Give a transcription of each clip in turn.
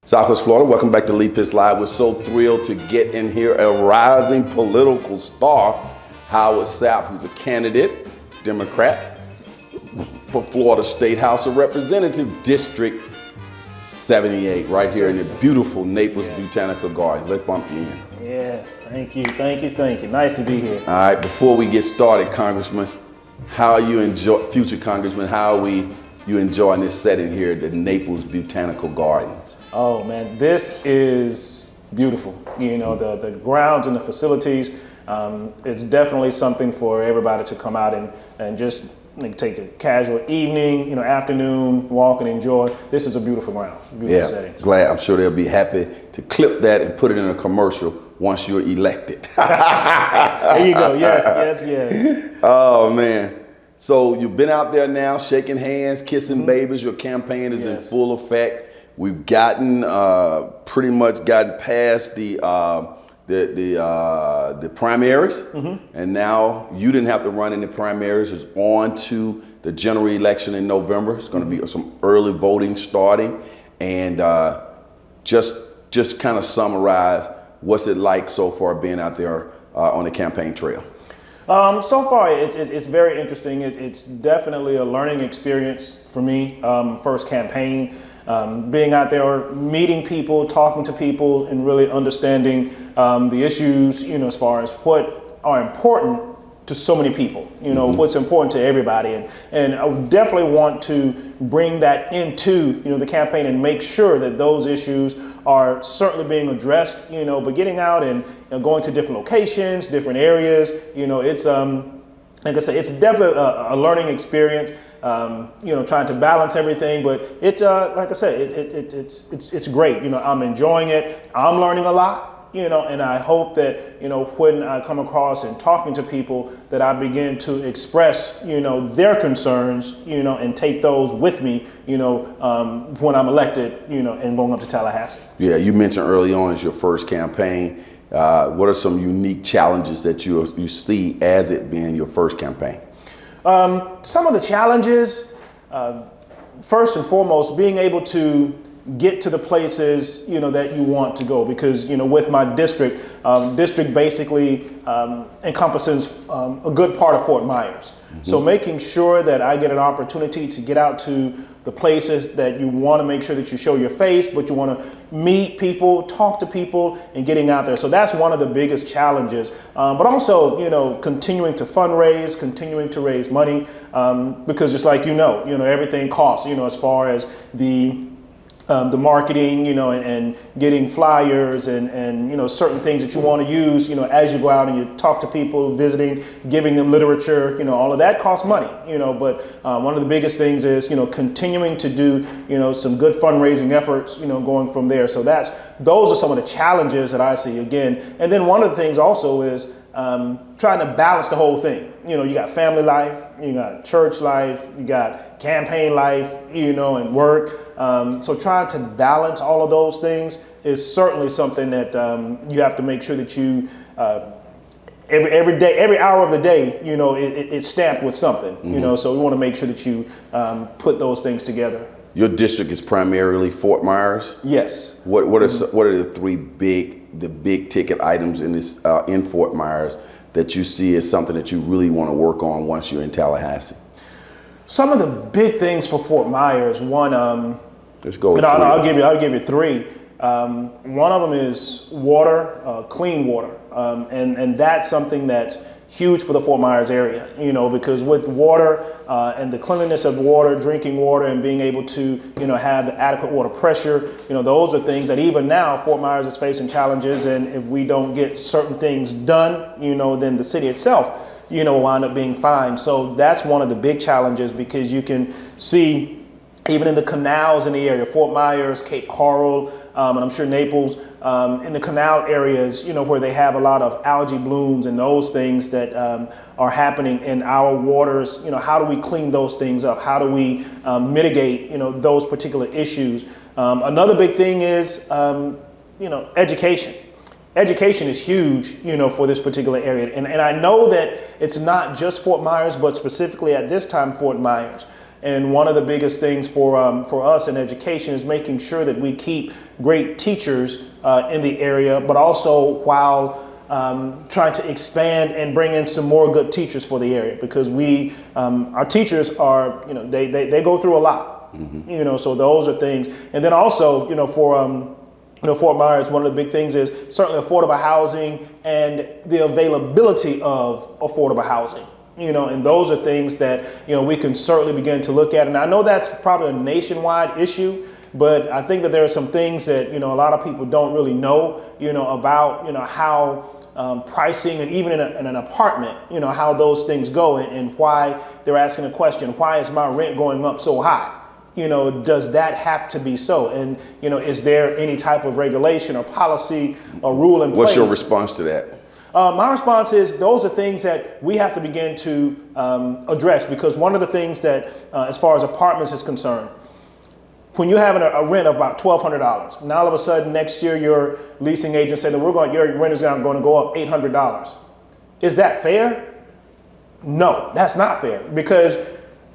Southwest Florida, welcome back to Lead Piss Live. We're so thrilled to get in here a rising political star, Howard Sapp, who's a candidate, Democrat, for Florida State House of Representatives, District 78, right here in the beautiful Naples Botanical Gardens. Let's bump you in. Yes, thank you. Nice to be here. All right, before we get started, Congressman, future Congressman, how are you enjoying this setting here at the Naples Botanical Gardens? Oh man, this is beautiful. You know, the grounds and the facilities, it's definitely something for everybody to come out and just take a casual evening, afternoon walk and enjoy. This is a beautiful ground, beautiful setting. Glad. I'm sure they'll be happy to clip that and put it in a commercial once you're elected. There you go. Yes. Oh man. So you've been out there now shaking hands, kissing babies. Your campaign is in full effect. We've pretty much gotten past the primaries, and now you didn't have to run in the primaries. It's on to the general election in November. It's going to be some early voting starting, and just kind of summarize what's it like so far being out there on the campaign trail. So far, it's very interesting. It's definitely a learning experience for me. First campaign, being out there, meeting people, talking to people, and really understanding the issues. As far as what are important to so many people. What's important to everybody, and I would definitely want to bring that into the campaign and make sure that those issues are certainly being addressed. But getting out and going to different locations, different areas, it's like I said, it's definitely a learning experience. Trying to balance everything, but it's like I said, it's great. I'm enjoying it. I'm learning a lot. And I hope that, when I come across and talking to people, that I begin to express, their concerns, and take those with me, when I'm elected, and going up to Tallahassee. Yeah, you mentioned early on as your first campaign. What are some unique challenges that you see as it being your first campaign? Some of the challenges, first and foremost, being able to get to the places, that you want to go, because, with my district, basically encompasses a good part of Fort Myers. So making sure that I get an opportunity to get out to the places that you want to make sure that you show your face, but you want to meet people, talk to people, and getting out there. So that's one of the biggest challenges. But also, continuing to fundraise, continuing to raise money, because just like everything costs. As far as the marketing, and getting flyers and certain things that you want to use, as you go out and you talk to people, visiting, giving them literature, all of that costs money, but one of the biggest things is, continuing to do, some good fundraising efforts, going from there. So those are some of the challenges that I see again. And then one of the things also is trying to balance the whole thing. You got family life, you got church life, you got campaign life, and work. So trying to balance all of those things is certainly something that you have to make sure that you every day, every hour of the day, it's stamped with something. So we want to make sure that you put those things together. Your district is primarily Fort Myers. Yes. What are the big ticket items in Fort Myers that you see as something that you really want to work on once you're in Tallahassee? Some of the big things for Fort Myers. One, let's go. I'll give you three. One of them is water, clean water, and that's something that's huge for the Fort Myers area. Because with water and the cleanliness of water, drinking water, and being able to have the adequate water pressure, those are things that even now Fort Myers is facing challenges, and if we don't get certain things done, then the city itself will wind up being fined. So that's one of the big challenges, because you can see even in the canals in the area, Fort Myers, Cape Coral, and I'm sure Naples, in the canal areas, where they have a lot of algae blooms and those things that are happening in our waters. How do we clean those things up? How do we mitigate, those particular issues? Another big thing is, education. Education is huge, for this particular area. And I know that it's not just Fort Myers, but specifically at this time, Fort Myers. And one of the biggest things for us in education is making sure that we keep great teachers in the area, but also while trying to expand and bring in some more good teachers for the area, because our teachers are, they go through a lot, so those are things. And then also, for Fort Myers, one of the big things is certainly affordable housing and the availability of affordable housing. And those are things that, we can certainly begin to look at. And I know that's probably a nationwide issue, but I think that there are some things that, a lot of people don't really know, about, how pricing, and even in an apartment, how those things go, and why they're asking the question, why is my rent going up so high? Does that have to be so? And, is there any type of regulation or policy or rule in place? What's your response to that? My response is those are things that we have to begin to address, because one of the things that, as far as apartments is concerned, when you have a rent of about $1,200, and all of a sudden next year your leasing agent said that your rent is going to go up $800. Is that fair? No, that's not fair, because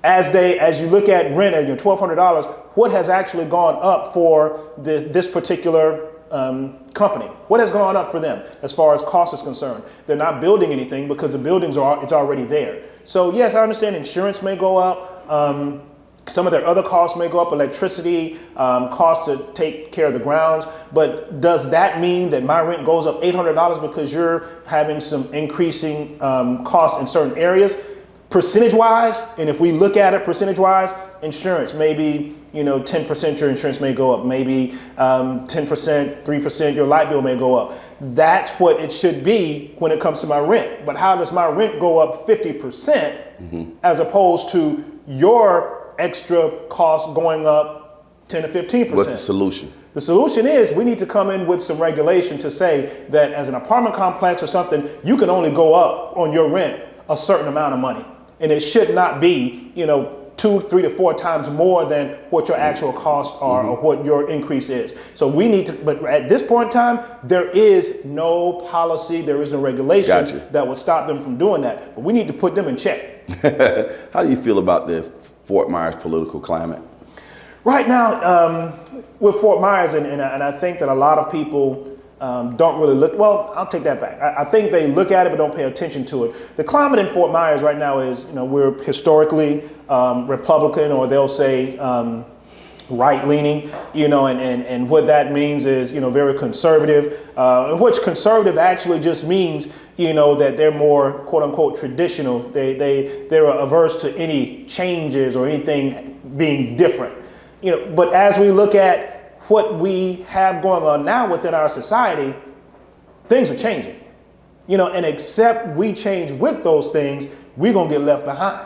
as you look at rent at your $1,200, what has actually gone up for this particular company? What has gone up for them as far as cost is concerned? They're not building anything because the buildings it's already there. So yes, I understand insurance may go up. Some of their other costs may go up, electricity, costs to take care of the grounds. But does that mean that my rent goes up $800 because you're having some increasing costs in certain areas? Percentage-wise, and if we look at it percentage-wise, insurance, maybe 10% your insurance may go up, maybe 10%, 3% your light bill may go up. That's what it should be when it comes to my rent. But how does my rent go up 50% as opposed to your extra cost going up 10 to 15%? What's the solution? The solution is we need to come in with some regulation to say that as an apartment complex or something, you can only go up on your rent a certain amount of money. And it should not be, 2, 3 to 4 times more than what your actual costs are or what your increase is. So we need to, but at this point in time, there is no policy, there is no regulation that would stop them from doing that. But we need to put them in check. How do you feel about the Fort Myers political climate? Right now, with Fort Myers, and I think that a lot of people don't really look, well, I'll take that back. I think they look at it but don't pay attention to it. The climate in Fort Myers right now is, we're historically Republican, or they'll say right-leaning, and what that means is, very conservative, which conservative actually just means, that they're more quote-unquote traditional. They're averse to any changes or anything being different. But as we look at what we have going on now within our society, things are changing, and except we change with those things, we're going to get left behind,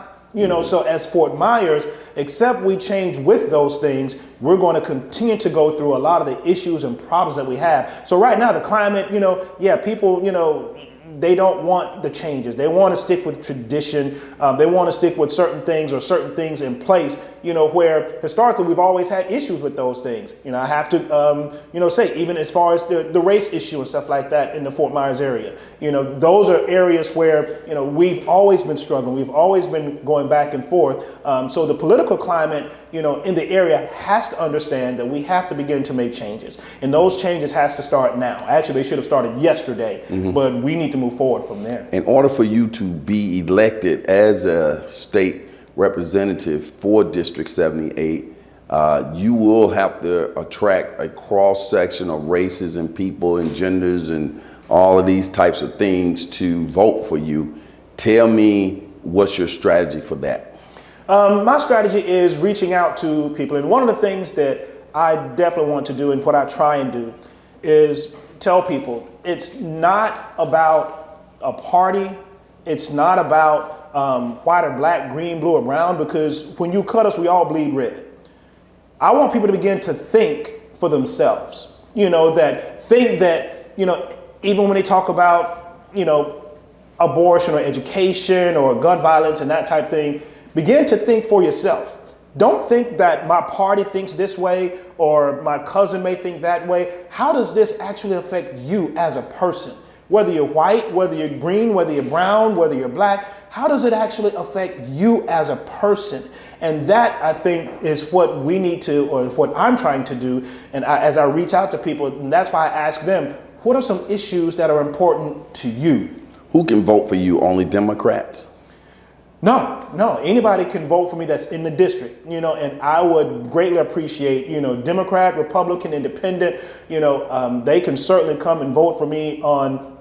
So as Fort Myers, except we change with those things, we're going to continue to go through a lot of the issues and problems that we have. So right now, the climate, people, they don't want the changes. They want to stick with tradition. They want to stick with certain things or certain things in place, where historically we've always had issues with those things. I have to, say, even as far as the race issue and stuff like that in the Fort Myers area, those are areas where, we've always been struggling. We've always been going back and forth. So the political climate, in the area has to understand that we have to begin to make changes. And those changes has to start now. Actually, they should have started yesterday, but we need to move forward from there. In order for you to be elected as a state representative for District 78, you will have to attract a cross section of races and people and genders and all of these types of things to vote for you. Tell me, what's your strategy for that? My strategy is reaching out to people. And one of the things that I definitely want to do, and what I try and do, is tell people it's not about a party. It's not about white or black, green, blue, or brown, because when you cut us, we all bleed red. I want people to begin to think for themselves, think that, even when they talk about, abortion or education or gun violence and that type thing, begin to think for yourself. Don't think that my party thinks this way or my cousin may think that way. How does this actually affect you as a person? Whether you're white, whether you're green, whether you're brown, whether you're black, how does it actually affect you as a person? And that, I think, is what we need to, or what I'm trying to do. And as I reach out to people, and that's why I ask them, what are some issues that are important to you? Who can vote for you? Only Democrats? No, anybody can vote for me that's in the district, and I would greatly appreciate, Democrat, Republican, Independent, they can certainly come and vote for me on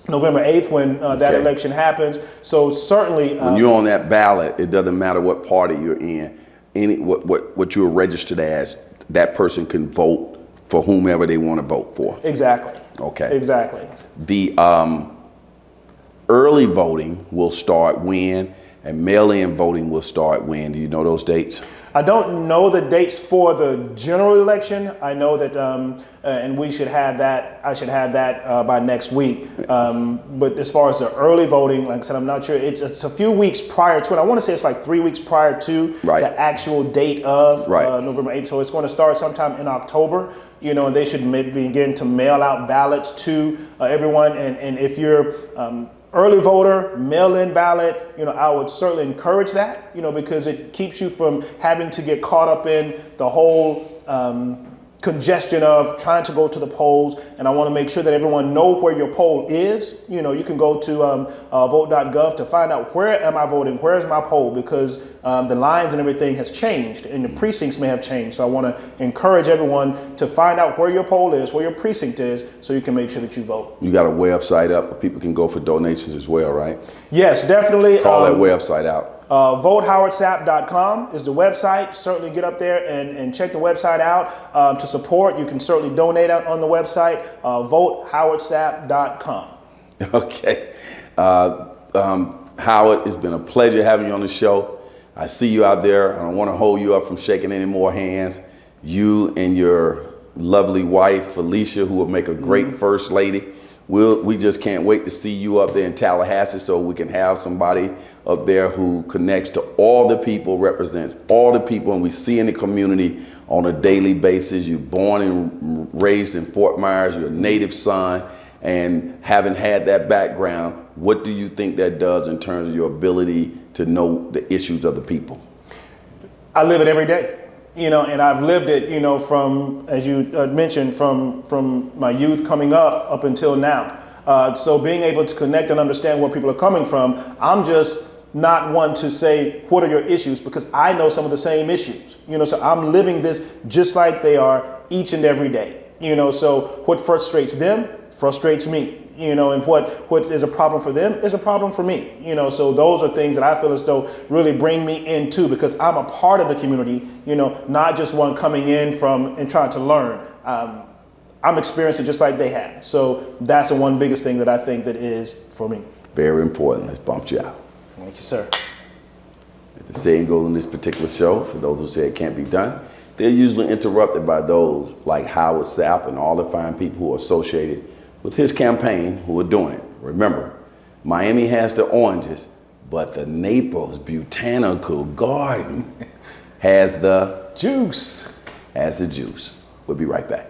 November 8th when that election happens. So certainly, when you're on that ballot, it doesn't matter what party you're in, what you're registered as, that person can vote for whomever they want to vote for. Exactly. Okay. Exactly. The early voting will start when, and mail-in voting will start when? Do you know those dates? I don't know the dates for the general election. I know that, and we should have that. I should have that by next week. But as far as the early voting, like I said, I'm not sure. It's a few weeks prior to it. I want to say it's like 3 weeks prior to the actual date of November 8th. So it's going to start sometime in October. And they should maybe begin to mail out ballots to everyone. And if you're early voter, mail-in ballot, I would certainly encourage that, because it keeps you from having to get caught up in the whole congestion of trying to go to the polls. And I want to make sure that everyone know where your poll is. You can go to vote.gov to find out where am I voting, where is my poll, because the lines and everything has changed and the precincts may have changed. So I want to encourage everyone to find out where your poll is, where your precinct is, so you can make sure that you vote. You got a website up where people can go for donations as well, right? Yes, definitely. Call that website out. VoteHowardSapp.com is the website. Certainly get up there and check the website out to support. You can certainly donate on the website, VoteHowardSapp.com. Okay. Howard, it's been a pleasure having you on the show. I see you out there. I don't want to hold you up from shaking any more hands. You and your lovely wife, Felicia, who will make a great first lady. We just can't wait to see you up there in Tallahassee so we can have somebody up there who connects to all the people, represents all the people, and we see in the community on a daily basis. You're born and raised in Fort Myers, you're a native son, and having had that background, what do you think that does in terms of your ability to know the issues of the people? I live it every day. And I've lived it, from, as you mentioned, from my youth coming up until now. So being able to connect and understand where people are coming from, I'm just not one to say, what are your issues? Because I know some of the same issues, so I'm living this just like they are each and every day, so what frustrates them frustrates me. And what is a problem for them is a problem for me. So those are things that I feel as though really bring me into, because I'm a part of the community, not just one coming in from and trying to learn. I'm experiencing just like they have. So that's the one biggest thing that I think that is for me. Very important. Let's bump you out. Thank you, sir. As the saying goes on this particular show, for those who say it can't be done, they're usually interrupted by those like Howard Sapp and all the fine people who are associated with his campaign who are doing it. Remember, Miami has the oranges, but the Naples Botanical Garden has the juice. We'll be right back.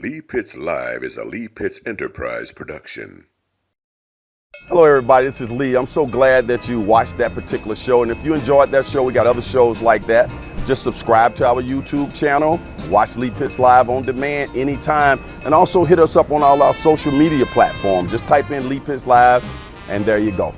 Lee Pitts Live is a Lee Pitts Enterprise production. Hello everybody, this is Lee. I'm so glad that you watched that particular show, and if you enjoyed that show, we got other shows like that. Just subscribe to our YouTube channel, watch Lee Pitts Live on demand anytime, and also hit us up on all our social media platforms. Just type in Lee Pitts Live, and there you go.